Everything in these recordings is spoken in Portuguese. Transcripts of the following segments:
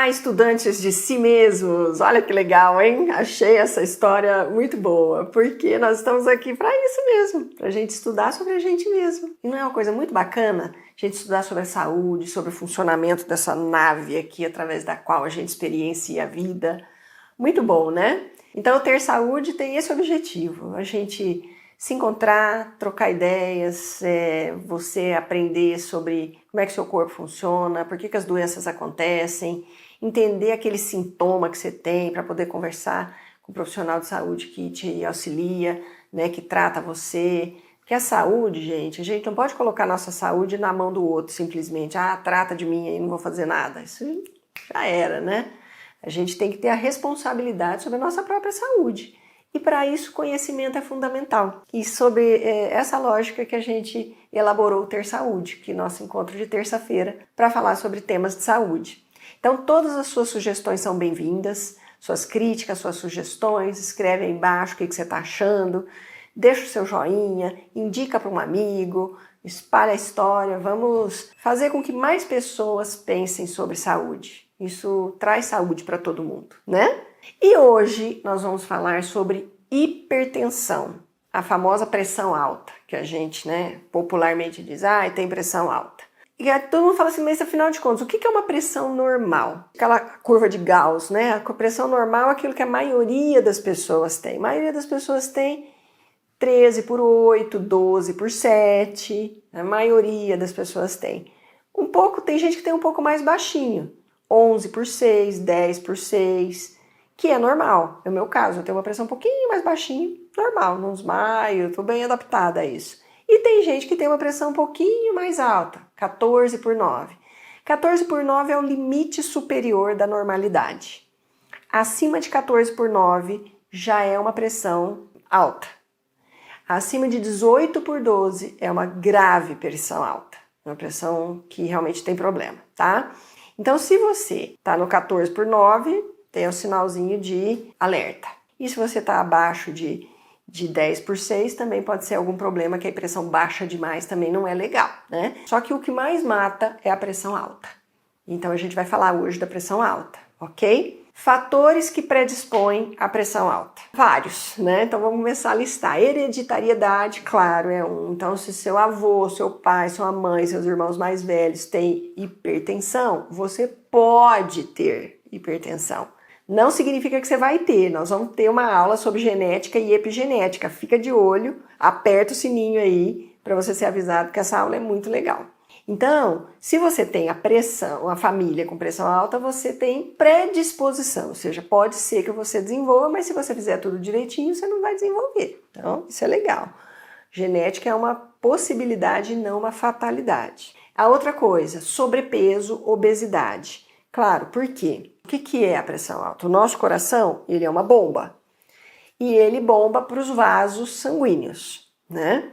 Olá, estudantes de si mesmos! Olha que legal, hein? Achei essa história muito boa, porque nós estamos aqui para isso mesmo, para a gente estudar sobre a gente mesmo. E não é uma coisa muito bacana a gente estudar sobre a saúde, sobre o funcionamento dessa nave aqui através da qual a gente experiencia a vida? Muito bom, né? Então, ter saúde tem esse objetivo, a gente se encontrar, trocar ideias, você aprender sobre como é que seu corpo funciona, por que as doenças acontecem, entender aquele sintoma que você tem para poder conversar com o profissional de saúde que te auxilia, né, que trata você. Porque a saúde, gente, a gente não pode colocar a nossa saúde na mão do outro simplesmente. Trata de mim aí, não vou fazer nada. Isso já era, né? A gente tem que ter a responsabilidade sobre a nossa própria saúde. E para isso, conhecimento é fundamental. E sobre essa lógica que a gente elaborou o Ter Saúde, que é nosso encontro de terça-feira, para falar sobre temas de saúde. Então, todas as suas sugestões são bem-vindas, suas críticas, suas sugestões, escreve aí embaixo o que você está achando, deixa o seu joinha, indica para um amigo, espalha a história, vamos fazer com que mais pessoas pensem sobre saúde. Isso traz saúde para todo mundo, né? E hoje nós vamos falar sobre hipertensão, a famosa pressão alta, que a gente, né, popularmente diz, tem pressão alta. E aí todo mundo fala assim, mas afinal de contas, o que é uma pressão normal? Aquela curva de Gauss, né? A pressão normal é aquilo que a maioria das pessoas tem. A maioria das pessoas tem 13/8, 12/7, a maioria das pessoas tem. Tem gente que tem um pouco mais baixinho, 11/6, 10/6, que é normal. É o meu caso, eu tenho uma pressão um pouquinho mais baixinha, normal, não desmaio, estou bem adaptada a isso. E tem gente que tem uma pressão um pouquinho mais alta, 14/9. 14/9 é o limite superior da normalidade. Acima de 14/9 já é uma pressão alta. Acima de 18/12 é uma grave pressão alta, uma pressão que realmente tem problema, tá? Então, se você está no 14/9, tem um sinalzinho de alerta. E se você está abaixo de 10/6, também pode ser algum problema, que a pressão baixa demais também não é legal, né? Só que o que mais mata é a pressão alta. Então, a gente vai falar hoje da pressão alta, ok? Fatores que predispõem à pressão alta. Vários, né? Então, vamos começar a listar. Hereditariedade, claro, é um. Então, se seu avô, seu pai, sua mãe, seus irmãos mais velhos têm hipertensão, você pode ter hipertensão. Não significa que você vai ter. Nós vamos ter uma aula sobre genética e epigenética. Fica de olho, aperta o sininho aí para você ser avisado que essa aula é muito legal. Então, se você tem uma família com pressão alta, você tem predisposição, ou seja, pode ser que você desenvolva, mas se você fizer tudo direitinho, você não vai desenvolver. Então, isso é legal. Genética é uma possibilidade e não uma fatalidade. A outra coisa, sobrepeso, obesidade. Claro, por quê? O que é a pressão alta? O nosso coração, ele é uma bomba. E ele bomba para os vasos sanguíneos, né?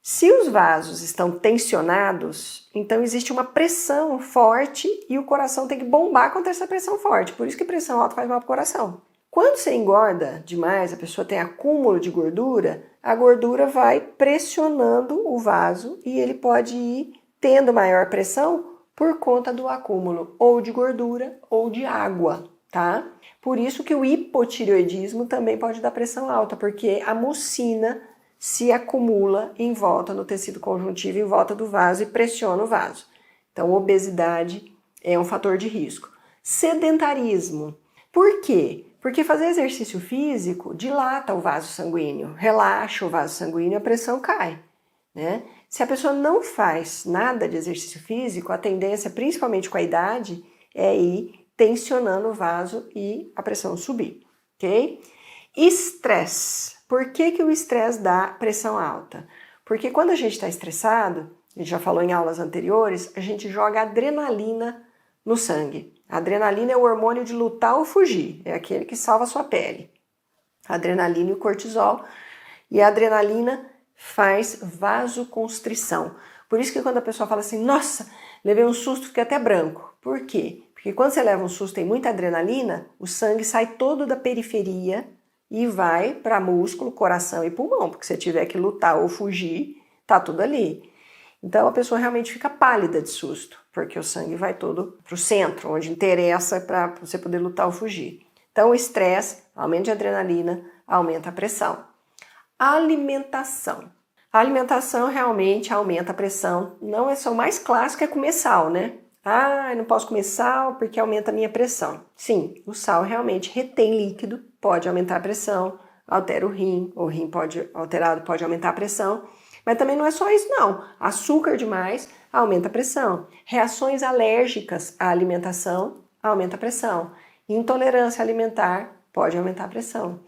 Se os vasos estão tensionados, então existe uma pressão forte e o coração tem que bombar contra essa pressão forte. Por isso que pressão alta faz mal para o coração. Quando você engorda demais, a pessoa tem acúmulo de gordura, a gordura vai pressionando o vaso e ele pode ir tendo maior pressão por conta do acúmulo ou de gordura ou de água, tá? Por isso que o hipotireoidismo também pode dar pressão alta, porque a mucina se acumula em volta no tecido conjuntivo, em volta do vaso e pressiona o vaso. Então, obesidade é um fator de risco. Sedentarismo. Por quê? Porque fazer exercício físico dilata o vaso sanguíneo, relaxa o vaso sanguíneo e a pressão cai, né? Se a pessoa não faz nada de exercício físico, a tendência, principalmente com a idade, é ir tensionando o vaso e a pressão subir, ok? Estresse. Por que o estresse dá pressão alta? Porque quando a gente está estressado, a gente já falou em aulas anteriores, a gente joga adrenalina no sangue. A adrenalina é o hormônio de lutar ou fugir, é aquele que salva a sua pele. A adrenalina e o cortisol. E a adrenalina faz vasoconstrição. Por isso que quando a pessoa fala assim, nossa, levei um susto, fiquei até branco. Por quê? Porque quando você leva um susto e tem muita adrenalina, o sangue sai todo da periferia e vai para músculo, coração e pulmão, porque se tiver que lutar ou fugir, tá tudo ali. Então a pessoa realmente fica pálida de susto, porque o sangue vai todo para o centro, onde interessa para você poder lutar ou fugir. Então, o estresse, aumento de adrenalina, aumenta a pressão. Alimentação. A alimentação realmente aumenta a pressão. Não é só o mais clássico, é comer sal, né? Ah, eu não posso comer sal porque aumenta a minha pressão. Sim, o sal realmente retém líquido, pode aumentar a pressão, altera o rim alterado pode aumentar a pressão. Mas também não é só isso, não. Açúcar demais aumenta a pressão. Reações alérgicas à alimentação aumenta a pressão. Intolerância alimentar pode aumentar a pressão.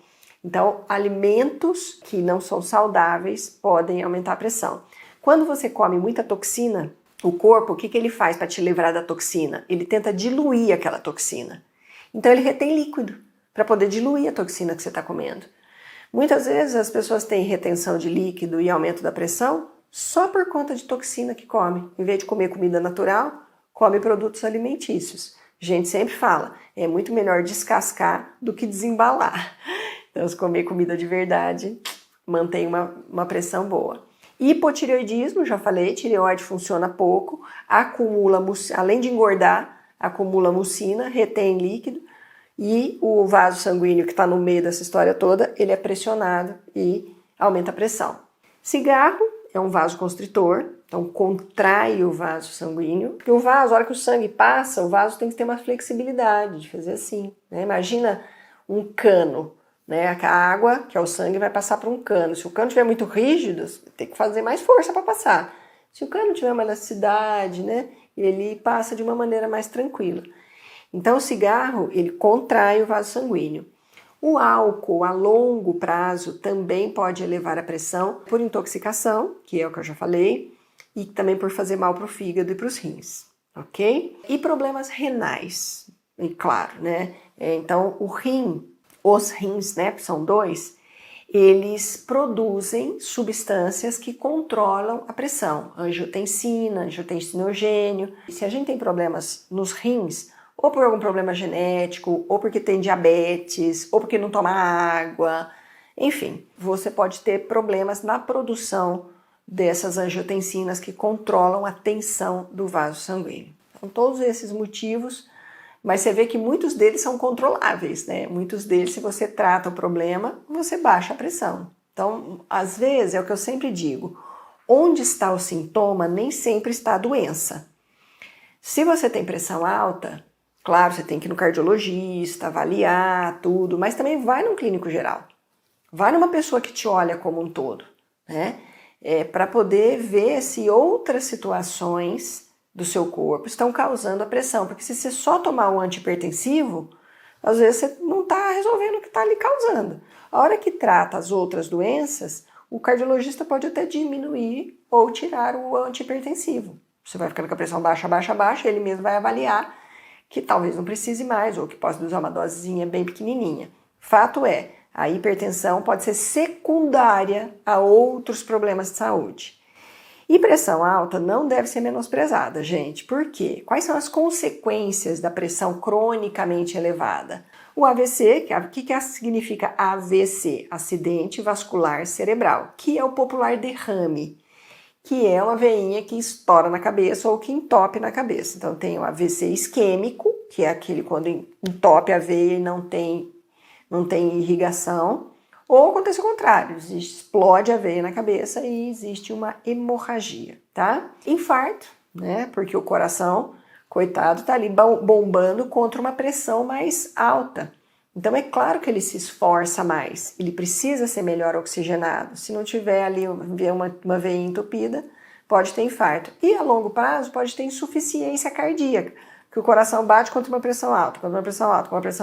Então, alimentos que não são saudáveis podem aumentar a pressão. Quando você come muita toxina, o corpo, o que ele faz para te livrar da toxina? Ele tenta diluir aquela toxina. Então, ele retém líquido para poder diluir a toxina que você está comendo. Muitas vezes as pessoas têm retenção de líquido e aumento da pressão só por conta de toxina que come. Em vez de comer comida natural, come produtos alimentícios. A gente sempre fala, é muito melhor descascar do que desembalar. Então, se comer comida de verdade, mantém uma pressão boa. Hipotireoidismo, já falei, tireoide funciona pouco, acumula, além de engordar, acumula mucina, retém líquido, e o vaso sanguíneo que está no meio dessa história toda, ele é pressionado e aumenta a pressão. Cigarro é um vasoconstritor, então contrai o vaso sanguíneo, porque o vaso, a hora que o sangue passa, o vaso tem que ter uma flexibilidade de fazer assim, né? Imagina um cano, né? A água, que é o sangue, vai passar por um cano. Se o cano estiver muito rígido, tem que fazer mais força para passar. Se o cano tiver uma elasticidade, né? Ele passa de uma maneira mais tranquila. Então, o cigarro, ele contrai o vaso sanguíneo. O álcool a longo prazo também pode elevar a pressão por intoxicação, que é o que eu já falei, e também por fazer mal para o fígado e para os rins, ok? E problemas renais, e claro, né? Então, os rins, né, são dois, eles produzem substâncias que controlam a pressão, angiotensina, angiotensinogênio. Se a gente tem problemas nos rins, ou por algum problema genético, ou porque tem diabetes, ou porque não toma água, enfim, você pode ter problemas na produção dessas angiotensinas que controlam a tensão do vaso sanguíneo. Então, todos esses motivos, mas você vê que muitos deles são controláveis, né? Muitos deles, se você trata o problema, você baixa a pressão. Então, às vezes, é o que eu sempre digo, onde está o sintoma, nem sempre está a doença. Se você tem pressão alta, claro, você tem que ir no cardiologista, avaliar tudo, mas também vai num clínico geral. Vai numa pessoa que te olha como um todo, né? Para poder ver se outras situações do seu corpo estão causando a pressão. Porque se você só tomar um antihipertensivo, às vezes você não está resolvendo o que está ali causando. A hora que trata as outras doenças, o cardiologista pode até diminuir ou tirar o antihipertensivo. Você vai ficando com a pressão baixa, baixa, baixa, ele mesmo vai avaliar que talvez não precise mais, ou que possa usar uma dosezinha bem pequenininha. Fato é, a hipertensão pode ser secundária a outros problemas de saúde. E pressão alta não deve ser menosprezada, gente. Por quê? Quais são as consequências da pressão cronicamente elevada? O AVC, o que significa AVC? Acidente vascular cerebral, que é o popular derrame, que é uma veinha que estoura na cabeça ou que entope na cabeça. Então tem o AVC isquêmico, que é aquele quando entope a veia e não tem irrigação, ou acontece o contrário, explode a veia na cabeça e existe uma hemorragia, tá? Infarto, né? Porque o coração, coitado, tá ali bombando contra uma pressão mais alta. Então é claro que ele se esforça mais, ele precisa ser melhor oxigenado. Se não tiver ali uma veia entupida, pode ter infarto. E a longo prazo pode ter insuficiência cardíaca, que o coração bate contra uma pressão alta, contra uma pressão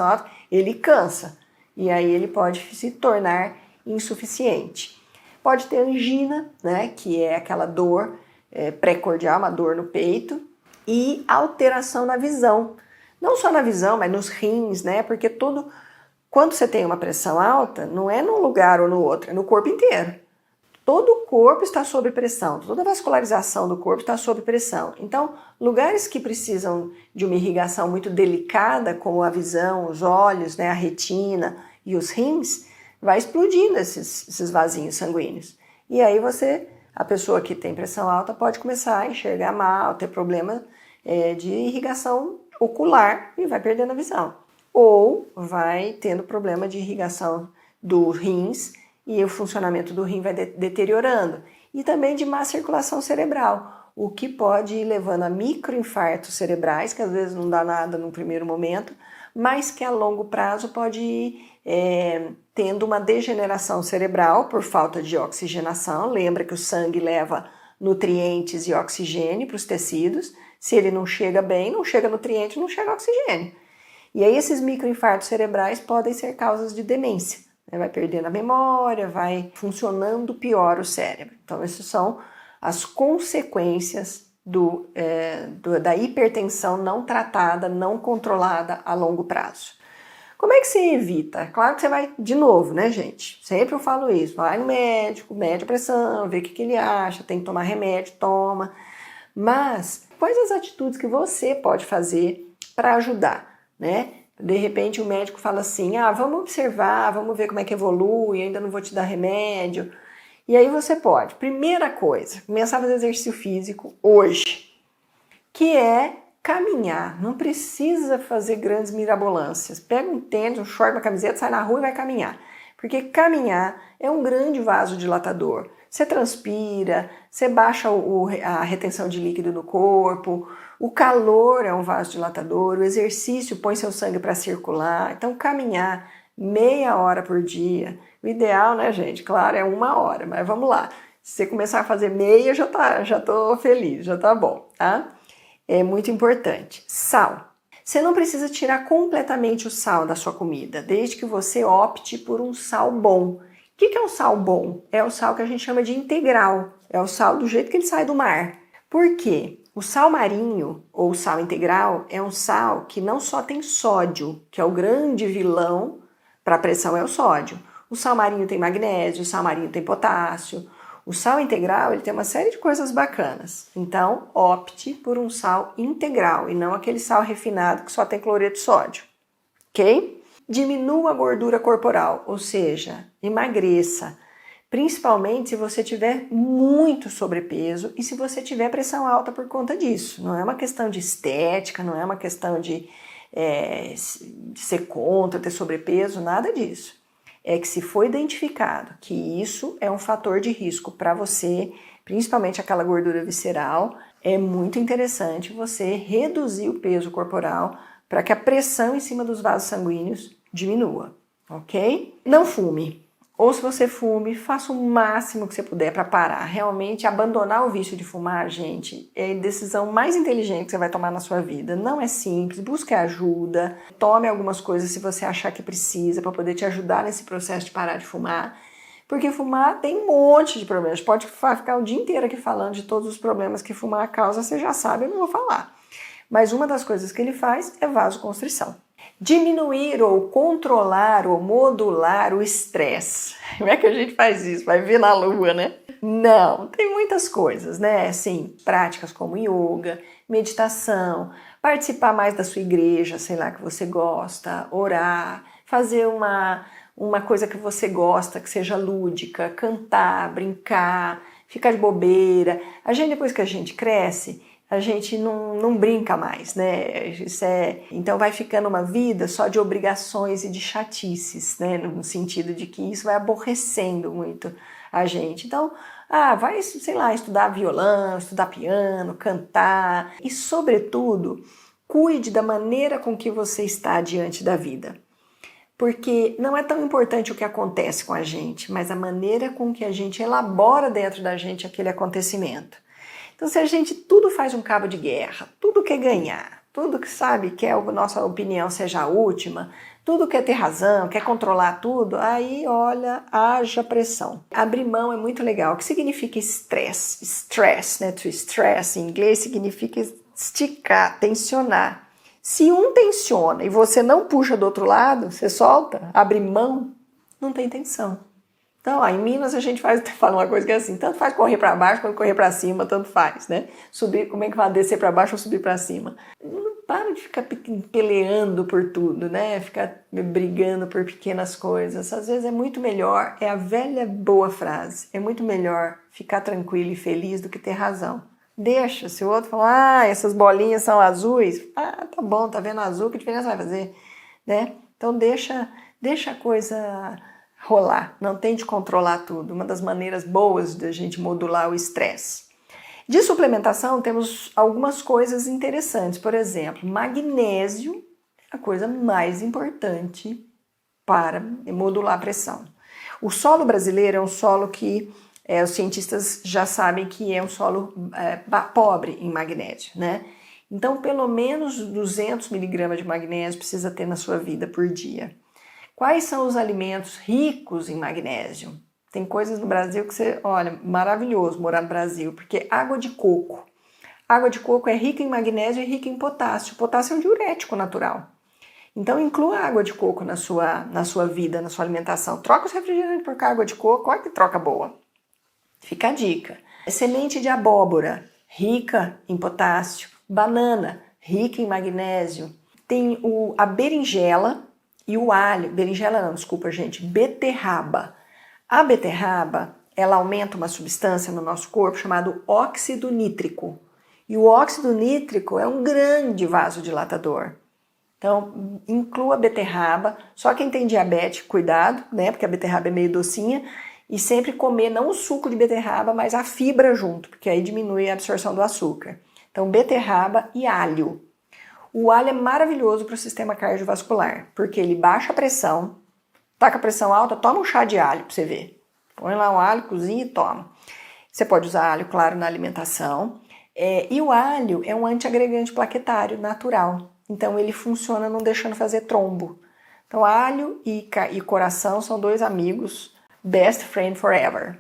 alta, ele cansa. E aí ele pode se tornar insuficiente. Pode ter angina, né, que é aquela dor pré-cordial, uma dor no peito, e alteração na visão. Não só na visão, mas nos rins, né? Porque quando você tem uma pressão alta, não é num lugar ou no outro, é no corpo inteiro. Todo o corpo está sob pressão, toda a vascularização do corpo está sob pressão. Então, lugares que precisam de uma irrigação muito delicada, como a visão, os olhos, né, a retina e os rins, vai explodindo esses vasinhos sanguíneos. E aí a pessoa que tem pressão alta pode começar a enxergar mal, ter problema de irrigação ocular e vai perdendo a visão. Ou vai tendo problema de irrigação dos rins e o funcionamento do rim vai deteriorando. E também de má circulação cerebral, o que pode ir levando a microinfartos cerebrais, que às vezes não dá nada no primeiro momento, mas que a longo prazo pode ir tendo uma degeneração cerebral por falta de oxigenação. Lembra que o sangue leva nutrientes e oxigênio para os tecidos. Se ele não chega bem, não chega nutriente, não chega oxigênio. E aí esses microinfartos cerebrais podem ser causas de demência. Vai perdendo a memória, vai funcionando pior o cérebro. Então essas são as consequências da hipertensão não tratada, não controlada a longo prazo. Como é que você evita? Claro que você vai, de novo, né, gente? Sempre eu falo isso. Vai no médico, mede a pressão, vê o que ele acha, tem que tomar remédio, toma. Mas quais as atitudes que você pode fazer para ajudar, né? De repente o médico fala assim, vamos observar, vamos ver como é que evolui, ainda não vou te dar remédio. E aí você pode, primeira coisa, começar a fazer exercício físico hoje, que é caminhar. Não precisa fazer grandes mirabolâncias. Pega um tênis, um short, uma camiseta, sai na rua e vai caminhar. Porque caminhar é um grande vasodilatador. Você transpira, você baixa a retenção de líquido no corpo, o calor é um vasodilatador, o exercício põe seu sangue para circular. Então caminhar meia hora por dia. O ideal, né, gente? Claro, é 1 hora, mas vamos lá. Se você começar a fazer meia, já tô feliz, já tá bom, tá? É muito importante. Sal. Você não precisa tirar completamente o sal da sua comida, desde que você opte por um sal bom. O que é um sal bom? É o sal que a gente chama de integral. É o sal do jeito que ele sai do mar. Por quê? O sal marinho, ou sal integral, é um sal que não só tem sódio, que é o grande vilão para a pressão, é o sódio. O sal marinho tem magnésio, o sal marinho tem potássio. O sal integral ele tem uma série de coisas bacanas. Então, opte por um sal integral e não aquele sal refinado que só tem cloreto de sódio. Ok? Diminua a gordura corporal, ou seja, emagreça. Principalmente se você tiver muito sobrepeso e se você tiver pressão alta por conta disso. Não é uma questão de estética, não é uma questão de ser contra ter sobrepeso, nada disso. É que se foi identificado que isso é um fator de risco para você, principalmente aquela gordura visceral, é muito interessante você reduzir o peso corporal para que a pressão em cima dos vasos sanguíneos diminua, ok? Não fume. Ou se você fume, faça o máximo que você puder para parar. Realmente, abandonar o vício de fumar, gente, é a decisão mais inteligente que você vai tomar na sua vida. Não é simples, busque ajuda, tome algumas coisas se você achar que precisa para poder te ajudar nesse processo de parar de fumar. Porque fumar tem um monte de problemas. Pode ficar o dia inteiro aqui falando de todos os problemas que fumar causa, você já sabe, eu não vou falar. Mas uma das coisas que ele faz é vasoconstrição. Diminuir ou controlar ou modular o estresse. Como é que a gente faz isso? Vai ver na lua, né? Não, tem muitas coisas, né? Assim, práticas como yoga, meditação, participar mais da sua igreja, sei lá, que você gosta, orar, fazer uma coisa que você gosta, que seja lúdica, cantar, brincar, ficar de bobeira. Depois que a gente cresce, a gente não brinca mais, né? Então vai ficando uma vida só de obrigações e de chatices, né? No sentido de que isso vai aborrecendo muito a gente. Então, vai, sei lá, estudar violão, estudar piano, cantar e, sobretudo, cuide da maneira com que você está diante da vida. Porque não é tão importante o que acontece com a gente, mas a maneira com que a gente elabora dentro da gente aquele acontecimento. Então, se a gente tudo faz um cabo de guerra, tudo quer ganhar, tudo que sabe quer a nossa opinião seja a última, tudo quer ter razão, quer controlar tudo, aí, olha, haja pressão. Abrir mão é muito legal. O que significa estresse? Stress, né? To stress, em inglês, significa esticar, tensionar. Se um tensiona e você não puxa do outro lado, você solta, abre mão, não tem tensão. Então, em Minas a gente fala uma coisa que é assim, tanto faz correr para baixo quanto correr para cima, tanto faz, né? Subir, como é que vai descer para baixo ou subir para cima? Não para de ficar peleando por tudo, né? Ficar brigando por pequenas coisas. Às vezes é muito melhor, é a velha boa frase, é muito melhor ficar tranquilo e feliz do que ter razão. Deixa. Se o outro falar, essas bolinhas são azuis, tá bom, tá vendo azul, que diferença vai fazer, né? Então deixa a coisa rolar, não tente controlar tudo. Uma das maneiras boas da gente modular o estresse. De suplementação, temos algumas coisas interessantes. Por exemplo, magnésio é a coisa mais importante para modular a pressão. O solo brasileiro é um solo que os cientistas já sabem que é um solo pobre em magnésio, né? Então, pelo menos 200 miligramas de magnésio precisa ter na sua vida por dia. Quais são os alimentos ricos em magnésio? Tem coisas no Brasil que você, olha, maravilhoso morar no Brasil, porque água de coco. Água de coco é rica em magnésio e rica em potássio. Potássio é um diurético natural. Então, inclua a água de coco na sua vida, na sua alimentação. Troca os refrigerantes por água de coco, olha que troca boa. Fica a dica. Semente de abóbora, rica em potássio. Banana, rica em magnésio. Tem a berinjela e o alho. Berinjela não, desculpa, gente. Beterraba. A beterraba, ela aumenta uma substância no nosso corpo chamado óxido nítrico. E o óxido nítrico é um grande vasodilatador. Então, inclua a beterraba. Só quem tem diabetes, cuidado, né? Porque a beterraba é meio docinha. E sempre comer não o suco de beterraba, mas a fibra junto, porque aí diminui a absorção do açúcar. Então, beterraba e alho. O alho é maravilhoso para o sistema cardiovascular, porque ele baixa a pressão. Tá com a pressão alta, toma um chá de alho para você ver. Põe lá um alho, cozinha e toma. Você pode usar alho, claro, na alimentação. E o alho é um antiagregante plaquetário natural. Então, ele funciona não deixando fazer trombo. Então, alho e coração são dois amigos, best friend forever.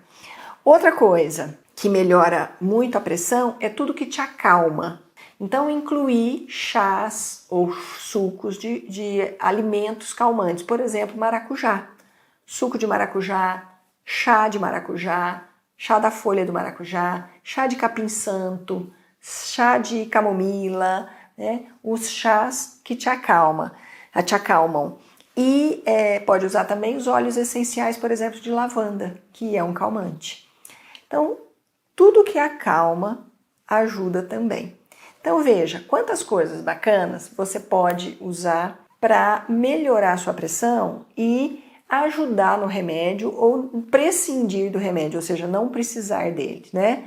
Outra coisa que melhora muito a pressão é tudo que te acalma. Então, incluir chás ou sucos de alimentos calmantes. Por exemplo, maracujá. Suco de maracujá, chá de maracujá, chá da folha do maracujá, chá de capim-santo, chá de camomila, né? Os chás que te acalmam. E pode usar também os óleos essenciais, por exemplo, de lavanda, que é um calmante. Então, tudo que acalma ajuda também. Então veja, quantas coisas bacanas você pode usar para melhorar a sua pressão e ajudar no remédio ou prescindir do remédio, ou seja, não precisar dele, né?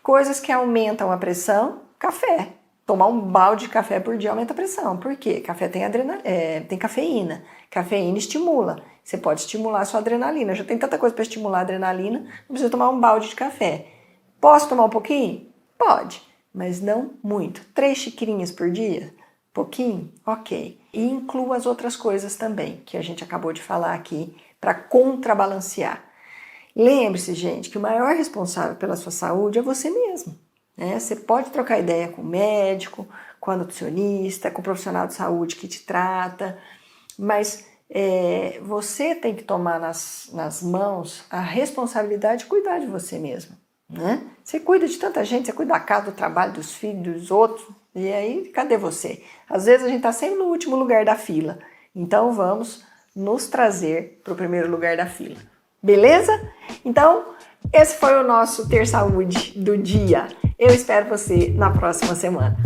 Coisas que aumentam a pressão, café. Tomar um balde de café por dia aumenta a pressão. Por quê? Café tem cafeína. Cafeína estimula. Você pode estimular a sua adrenalina. Já tem tanta coisa para estimular a adrenalina, não precisa tomar um balde de café. Posso tomar um pouquinho? Pode, mas não muito. 3 xicrinhas por dia? Pouquinho? Ok. E inclua as outras coisas também, que a gente acabou de falar aqui, para contrabalancear. Lembre-se, gente, que o maior responsável pela sua saúde é você mesmo. Né? Você pode trocar ideia com o médico, com a nutricionista, com o profissional de saúde que te trata, mas você tem que tomar nas mãos a responsabilidade de cuidar de você mesmo. Né? Você cuida de tanta gente, você cuida da casa, do trabalho, dos filhos, dos outros, e aí cadê você? Às vezes a gente está sempre no último lugar da fila, então vamos nos trazer para o primeiro lugar da fila. Beleza? Então, esse foi o nosso Ter Saúde do dia. Eu espero você na próxima semana.